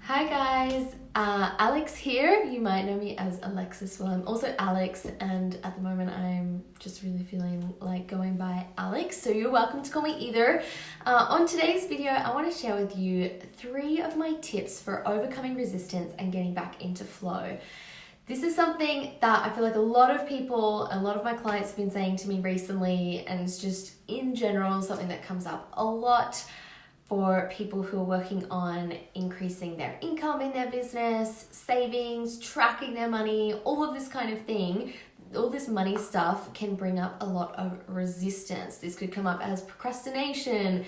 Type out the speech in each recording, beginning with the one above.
Hi guys, Alex here. You might know me as Alexis. Well, I'm also Alex, and at the moment I'm just really feeling like going by Alex, so you're welcome to call me either. On today's video, I want to share with you 3 of my tips for overcoming resistance and getting back into flow. This is something that I feel like a lot of people, a lot of my clients have been saying to me recently, and it's just in general something that comes up a lot for people who are working on increasing their income in their business, savings, tracking their money, all of this kind of thing. All this money stuff can bring up a lot of resistance. This could come up as procrastination,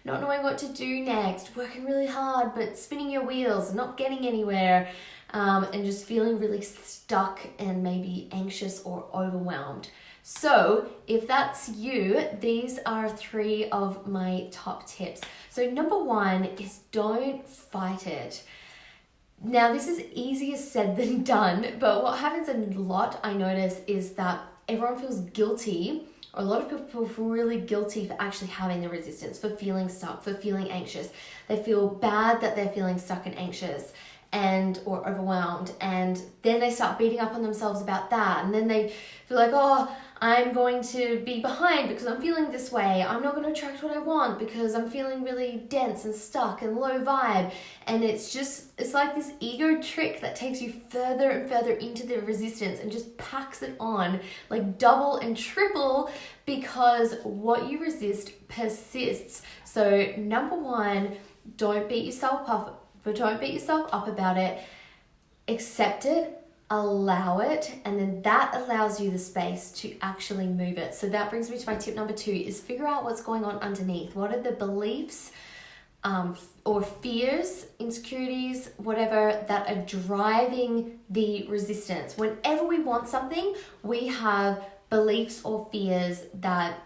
not knowing what to do next, working really hard but spinning your wheels, not getting anywhere, and just feeling really stuck and maybe anxious or overwhelmed. So if that's you, these are 3 of my top tips. So number 1 is don't fight it. Now this is easier said than done, but what happens a lot, I notice, is that everyone feels guilty, or a lot of people feel really guilty for actually having the resistance, for feeling stuck, for feeling anxious. They feel bad that they're feeling stuck and anxious or overwhelmed, and then they start beating up on themselves about that, and then they feel like, oh, I'm going to be behind because I'm feeling this way. I'm not going to attract what I want because I'm feeling really dense and stuck and low vibe. And it's like this ego trick that takes you further and further into the resistance and just packs it on like double and triple, because what you resist persists. So number 1, don't beat yourself up about it. Accept it, allow it, and then that allows you the space to actually move it. So that brings me to my tip number 2, is figure out what's going on underneath. What are the beliefs or fears, insecurities, whatever, that are driving the resistance? Whenever we want something, we have beliefs or fears that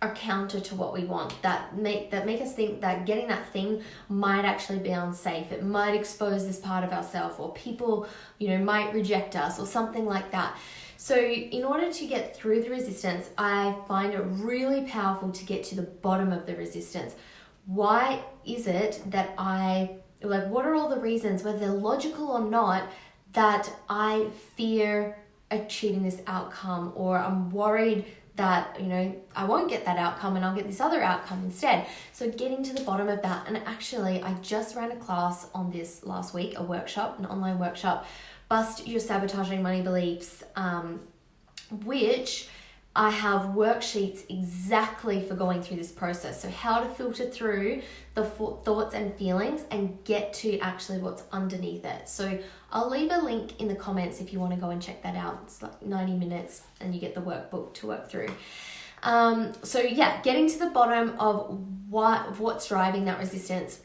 are counter to what we want, that make us think that getting that thing might actually be unsafe. It might expose this part of ourselves, or people, might reject us, or something like that. So in order to get through the resistance, I find it really powerful to get to the bottom of the resistance. Why is it that what are all the reasons, whether they're logical or not, that I fear achieving this outcome, or I'm worried that, I won't get that outcome and I'll get this other outcome instead. So getting to the bottom of that. And actually, I just ran a class on this last week, an online workshop, Bust Your Sabotaging Money Beliefs, which I have worksheets exactly for going through this process. So how to filter through the thoughts and feelings and get to actually what's underneath it. So I'll leave a link in the comments if you want to go and check that out. It's like 90 minutes and you get the workbook to work through. So yeah, getting to the bottom of what's driving that resistance.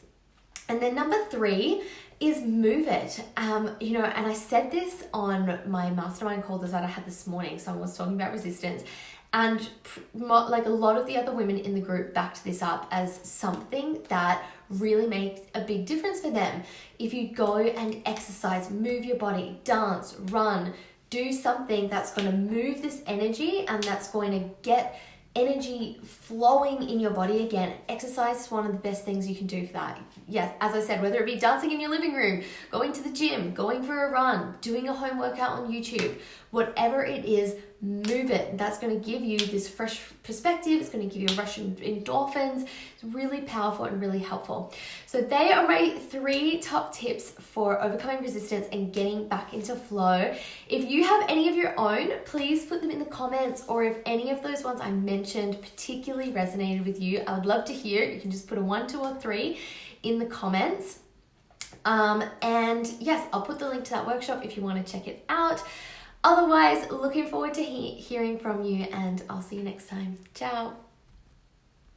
And then number 3 is move it. And I said this on my mastermind call that I had this morning. Someone was talking about resistance, and like a lot of the other women in the group backed this up as something that really makes a big difference for them. If you go and exercise, move your body, dance, run, do something that's going to move this energy and that's going to get energy flowing in your body again. Exercise is one of the best things you can do for that. Yes, as I said, whether it be dancing in your living room, going to the gym, going for a run, doing a home workout on YouTube, whatever it is, move it. That's going to give you this fresh perspective. It's going to give you a rush of endorphins. It's really powerful and really helpful. So they are my 3 top tips for overcoming resistance and getting back into flow. If you have any of your own, please put them in the comments, or if any of those ones I mentioned particularly resonated with you, I would love to hear it. You can just put a 1, 2, or 3 in the comments. And yes, I'll put the link to that workshop if you want to check it out. Otherwise, looking forward to hearing from you, and I'll see you next time. Ciao.